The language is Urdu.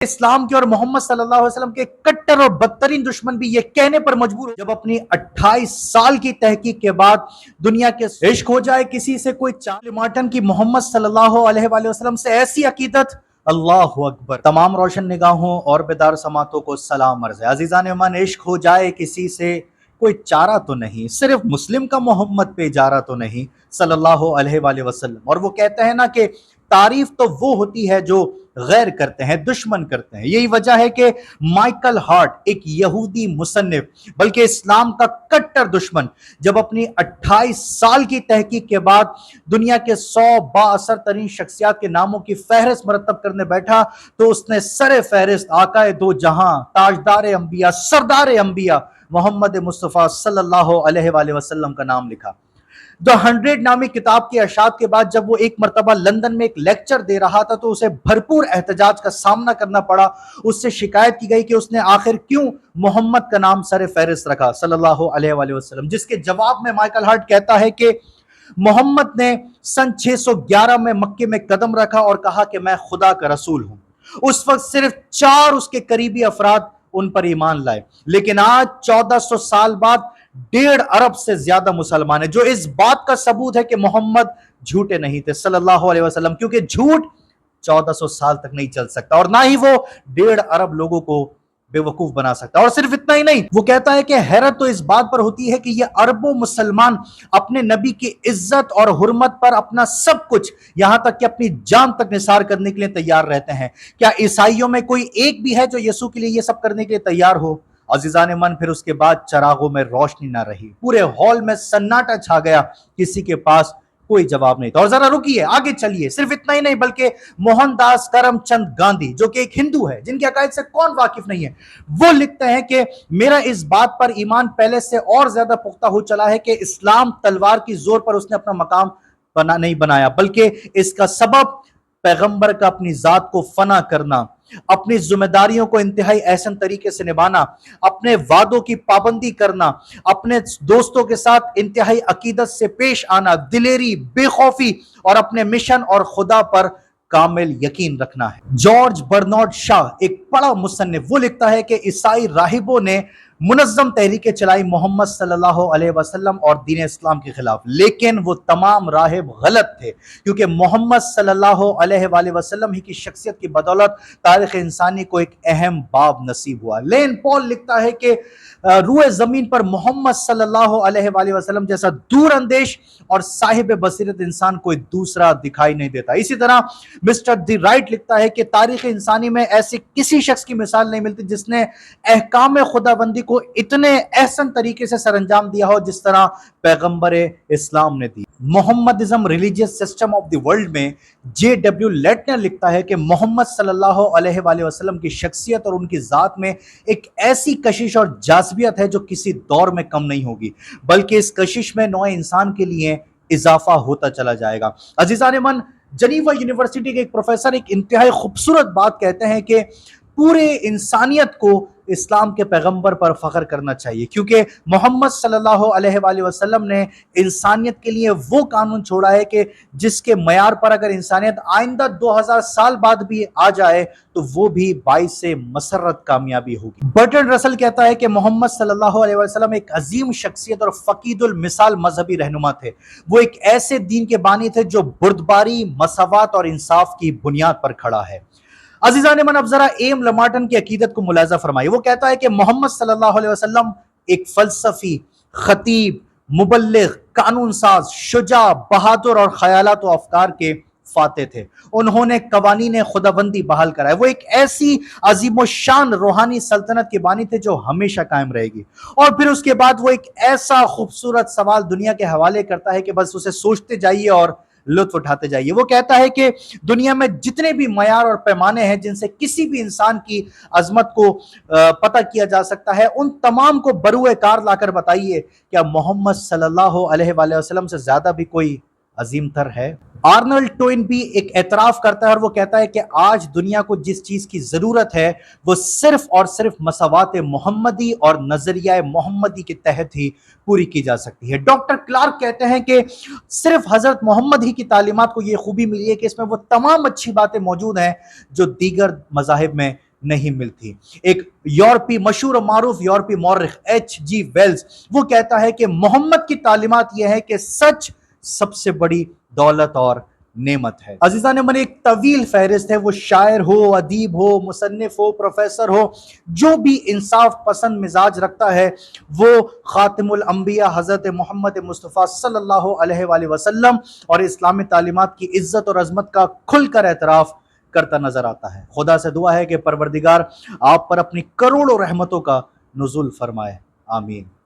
اسلام کے اور محمد صلی اللہ علیہ وسلم کے کٹر اور بدترین دشمن بھی یہ کہنے پر مجبور ہو جب اپنی 28 سال کی تحقیق کے بعد دنیا کے عشق ہو جائے کسی سے کوئی مارٹن کی محمد صلی اللہ علیہ وآلہ وسلم سے ایسی عقیدت، اللہ اکبر۔ تمام روشن نگاہوں اور بیدار سماعتوں کو سلام عرض ہے۔ عزیزان ایمان، عشق ہو جائے کسی سے کوئی چارہ تو نہیں، صرف مسلم کا محمد پہ اجارہ تو نہیں صلی اللہ علیہ وآلہ وسلم۔ اور وہ کہتے ہیں نا کہ تعریف تو وہ ہوتی ہے جو غیر کرتے ہیں، دشمن کرتے ہیں۔ یہی وجہ ہے کہ مائیکل ہارٹ، ایک یہودی مصنف بلکہ اسلام کا کٹر دشمن، جب اپنی 28 سال کی تحقیق کے بعد دنیا کے 100 با اثر ترین شخصیات کے ناموں کی فہرست مرتب کرنے بیٹھا تو اس نے سر فہرست آقائے دو جہاں، تاجدار انبیاء، سردار انبیاء محمد مصطفیٰ صلی اللہ علیہ وآلہ وسلم کا نام لکھا۔ The 100 نامی کتاب کے اشاعت کے بعد جب وہ ایک مرتبہ لندن میں ایک لیکچر دے رہا تھا تو اسے بھرپور احتجاج کا سامنا کرنا پڑا۔ اس سے شکایت کی گئی کہ اس نے آخر کیوں محمد کا نام سر فہرست رکھا صلی اللہ علیہ وآلہ وسلم، جس کے جواب میں مائیکل ہارٹ کہتا ہے کہ محمد نے سن 611 میں مکے میں قدم رکھا اور کہا کہ میں خدا کا رسول ہوں۔ اس وقت صرف 4 اس کے قریبی افراد ان پر ایمان لائے، لیکن آج 1400 سال بعد 1.5 ارب سے زیادہ مسلمان ہیں، جو اس بات کا ثبوت ہے کہ محمد جھوٹے نہیں تھے صلی اللہ علیہ وسلم، کیونکہ جھوٹ 1400 سال تک نہیں چل سکتا اور نہ ہی وہ 1.5 ارب لوگوں کو بے وقوف بنا سکتا۔ اور صرف اتنا ہی نہیں، وہ کہتا ہے کہ حیرت تو اس بات پر ہوتی ہے کہ یہ اربوں مسلمان اپنے نبی کی عزت اور حرمت پر اپنا سب کچھ، یہاں تک کہ اپنی جان تک نثار کرنے کے لیے تیار رہتے ہیں۔ کیا عیسائیوں میں کوئی ایک بھی ہے جو یسوع کے لیے یہ سب کرنے کے لیے تیار ہو؟ عزیزان من، پھر اس کے بعد چراغوں میں روشنی نہ رہی، پورے ہال میں سناٹا چھا گیا، کسی کے پاس کوئی جواب نہیں تھا۔ اور ذرا رکیے، آگے چلیے۔ صرف اتنا ہی نہیں بلکہ موہن داس کرم چند گاندھی، جو کہ ایک ہندو ہے جن کے عقائد سے کون واقف نہیں ہے، وہ لکھتے ہیں کہ میرا اس بات پر ایمان پہلے سے اور زیادہ پختہ ہو چلا ہے کہ اسلام تلوار کی زور پر اس نے اپنا مقام نہیں بنایا، بلکہ اس کا سبب پیغمبر کا اپنی ذات کو فنا کرنا، اپنی ذمہ داریوں کو انتہائی احسن طریقے سے نبھانا، اپنے وعدوں کی پابندی کرنا، اپنے دوستوں کے ساتھ انتہائی عقیدت سے پیش آنا، دلیری، بے خوفی اور اپنے مشن اور خدا پر کامل یقین رکھنا ہے۔ جارج برنارڈ شاہ، ایک بڑا مصنف، وہ لکھتا ہے کہ عیسائی راہبوں نے منظم تحریکیں چلائی محمد صلی اللہ علیہ وسلم اور دین اسلام کے خلاف، لیکن وہ تمام راہب غلط تھے، کیونکہ محمد صلی اللہ علیہ وآلہ وسلم ہی کی شخصیت کی بدولت تاریخ انسانی کو ایک اہم باب نصیب ہوا۔ لین پال لکھتا ہے کہ روئے زمین پر محمد صلی اللہ علیہ وآلہ وسلم جیسا دور اندیش اور صاحب بصیرت انسان کوئی دوسرا دکھائی نہیں دیتا۔ اسی طرح مسٹر دی رائٹ لکھتا ہے کہ تاریخ انسانی میں ایسے کسی شخص کی مثال نہیں ملتی جس نے احکام خداوندی کو اتنے احسن طریقے سے سر انجام دیا ہو جس طرح پیغمبر اسلام نے دی۔ Muhammadism religious system of the world میں جے ڈبلیو لیٹنر لکھتا ہے کہ محمد صلی اللہ علیہ وآلہ وسلم کی شخصیت اور ان کی ذات میں ایک ایسی کشش اور جاذبیت ہے جو کسی دور میں کم نہیں ہوگی، بلکہ اس کشش میں نوع انسان کے لیے اضافہ ہوتا چلا جائے گا۔ عزیزان من، جنیوا یونیورسٹی کے ایک پروفیسر ایک انتہائی خوبصورت بات کہتے ہیں کہ پورے انسانیت کو اسلام کے پیغمبر پر فخر کرنا چاہیے، کیونکہ محمد صلی اللہ علیہ وآلہ وسلم نے انسانیت کے لیے وہ قانون چھوڑا ہے کہ جس کے معیار پر اگر انسانیت آئندہ 2000 سال بعد بھی آ جائے تو وہ بھی باعث مسرت کامیابی ہوگی۔ برٹن رسل کہتا ہے کہ محمد صلی اللہ علیہ وسلم ایک عظیم شخصیت اور فقید المثال مذہبی رہنما تھے۔ وہ ایک ایسے دین کے بانی تھے جو بردباری، مساوات اور انصاف کی بنیاد پر کھڑا ہے۔ عزیزان من، اب ذرا ایم لمارٹن کی عقیدت کو ملاحظہ فرمائیے۔ وہ کہتا ہے کہ محمد صلی اللہ علیہ وسلم ایک فلسفی، خطیب، مبلغ، قانون ساز، شجاع، بہادر اور خیالات و افکار کے فاتح تھے۔ انہوں نے قوانین خداوندی بحال کرائے۔ وہ ایک ایسی عظیم و شان روحانی سلطنت کے بانی تھے جو ہمیشہ قائم رہے گی۔ اور پھر اس کے بعد وہ ایک ایسا خوبصورت سوال دنیا کے حوالے کرتا ہے کہ بس اسے سوچتے جائیے اور لطف اٹھاتے جائیے۔ وہ کہتا ہے کہ دنیا میں جتنے بھی معیار اور پیمانے ہیں جن سے کسی بھی انسان کی عظمت کو پتہ کیا جا سکتا ہے، ان تمام کو بروئے کار لا کر بتائیے، کیا محمد صلی اللہ علیہ وآلہ وسلم سے زیادہ بھی کوئی عظیم تر ہے؟ آرنلڈ ٹوئن بھی ایک اعتراف کرتا ہے اور وہ کہتا ہے کہ آج دنیا کو جس چیز کی ضرورت ہے وہ صرف اور صرف مساوات محمدی اور نظریہ محمدی کے تحت ہی پوری کی جا سکتی ہے۔ ڈاکٹر کلارک کہتے ہیں کہ صرف حضرت محمد ہی کی تعلیمات کو یہ خوبی ملی ہے کہ اس میں وہ تمام اچھی باتیں موجود ہیں جو دیگر مذاہب میں نہیں ملتی۔ ایک یورپی مشہور و معروف یورپی مورخ H.G. ویلز وہ کہتا ہے کہ محمد کی تعلیمات یہ ہے کہ سچ سب سے بڑی دولت اور نعمت ہے۔ عزیزان من، ایک طویل فہرست ہے، وہ شاعر ہو، ادیب ہو، مصنف ہو، پروفیسر ہو، جو بھی انصاف پسند مزاج رکھتا ہے وہ خاتم الانبیاء حضرت محمد مصطفیٰ صلی اللہ علیہ وآلہ وسلم اور اسلامی تعلیمات کی عزت اور عظمت کا کھل کر اعتراف کرتا نظر آتا ہے۔ خدا سے دعا ہے کہ پروردگار آپ پر اپنی کروڑوں رحمتوں کا نزول فرمائے، آمین۔